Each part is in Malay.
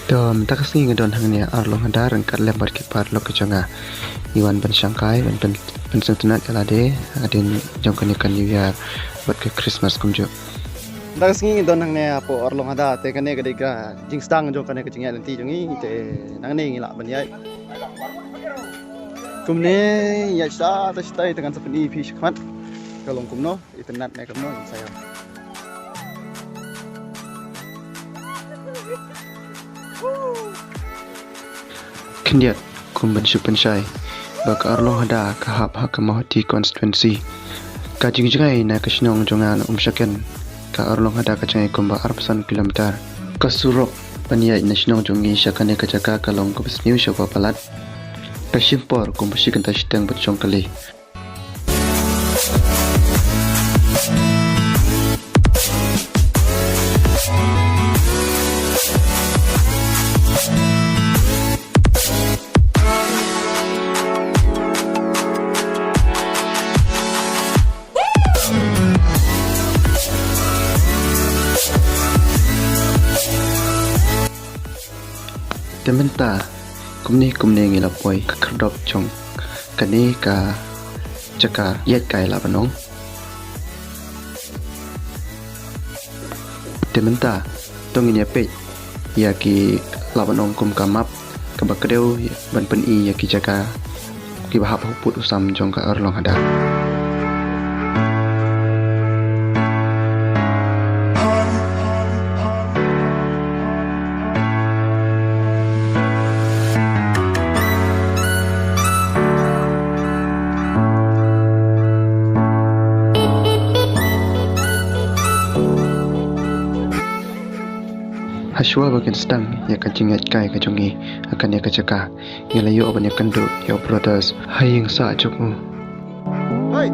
Dom tak singa don hangnya Orlong-Hada rengkat lembar kipar lo kecanga Iwan ben Shanghai ben sentunat alade adin jongkani kan New Year buat ke Christmas kumjo. Tak singa don hangnya po Orlong-Hada te kane gede ga jingstang jongkane ke jingya lenti jongi te nangne ngila banyai. Kumne ya sta ta sta dengan sepenuh fish khat kalong kumno internet ne kumno saya. Kendiat kumben supensyai bak Orlong-Hada kahap hak mahoti constituency ka jingjai na kasnong jongan umsyaken ka Orlong-Hada kacang kumba arpsan kilometer ka surok paniai nasional jongi syakane ka jaka kalong ko bisniu syakwa palat ka simpor kumbusi kenta sidang berjong kali. Tementa kumni ngilapoi kerdop chong kani ka jaka yet kai labanong tementa tongin ya pe ya ki labanong kum kamap kabakadeu ban pen I ya ki jaka ki bahap put usam jong ka Orlong-Hada. Haswa bagian sedang ya kancing yat kai ka jongi akan ya kacaka ngelayo aban ya kendo ya brothers haying sa jokmu. Hai.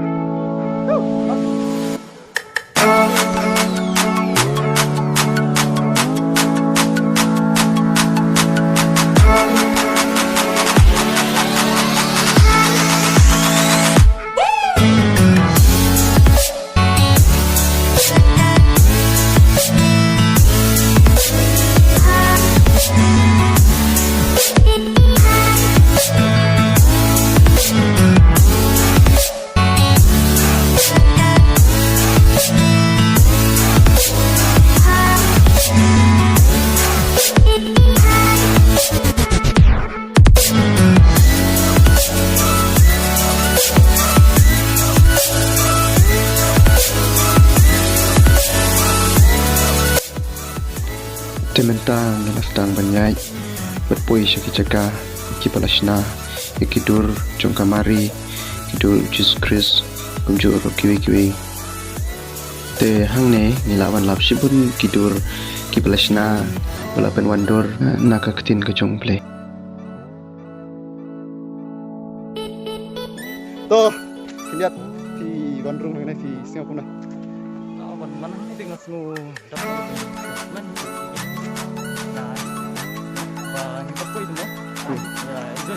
Tementang ngelastang banyai berpui syaki jaka ki palasna ikidur jong kamari kidur Jesus Christ kumjur kiwi te hangne nilawan lapsibun kidur ki palasna balapan wandor naka ketin ke jong play To lihat di Bandung ini di Singapura. Mana ini dengan semua dapat man. Nah, banyak apa itu mah? Ya itu.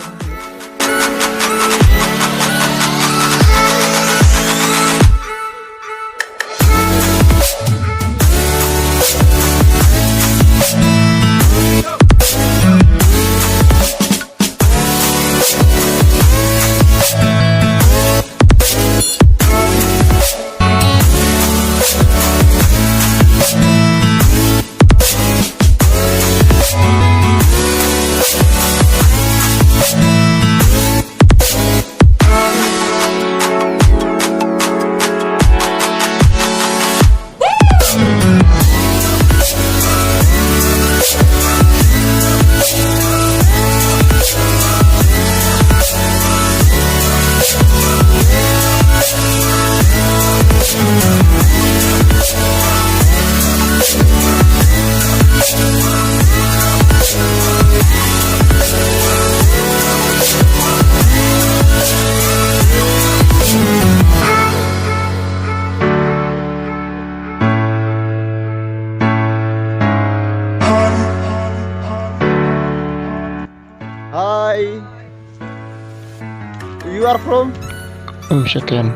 Hi. You are from? Umsyaken.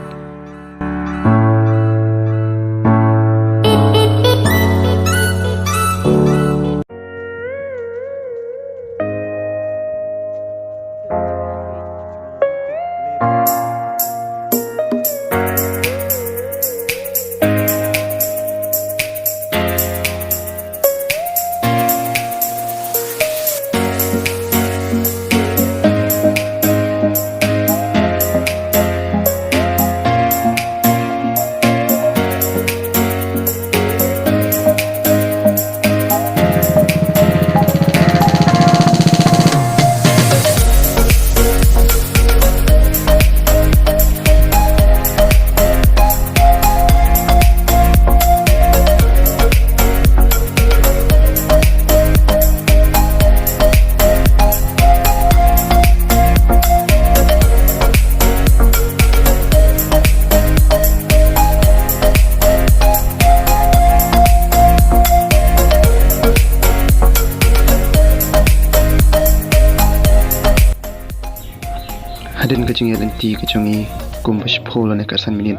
Aden ka jingel enti ka jongi kumba shpolo ne kasan minin.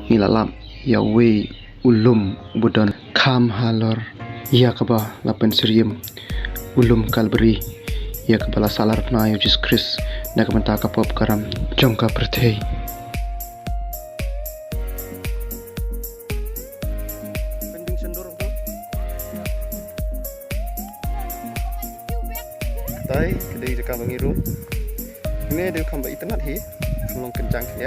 Ngilalap ya we ulum budon kam halor ya kaba lapen serium ulum kalberi ya kaba la salar na Jesus Christ na kamanta ka pop karam jongka pertei. Pending sendur tu. Tay kedai jaka bangiru. Ini dia kambak internet hi. Long kencang ya.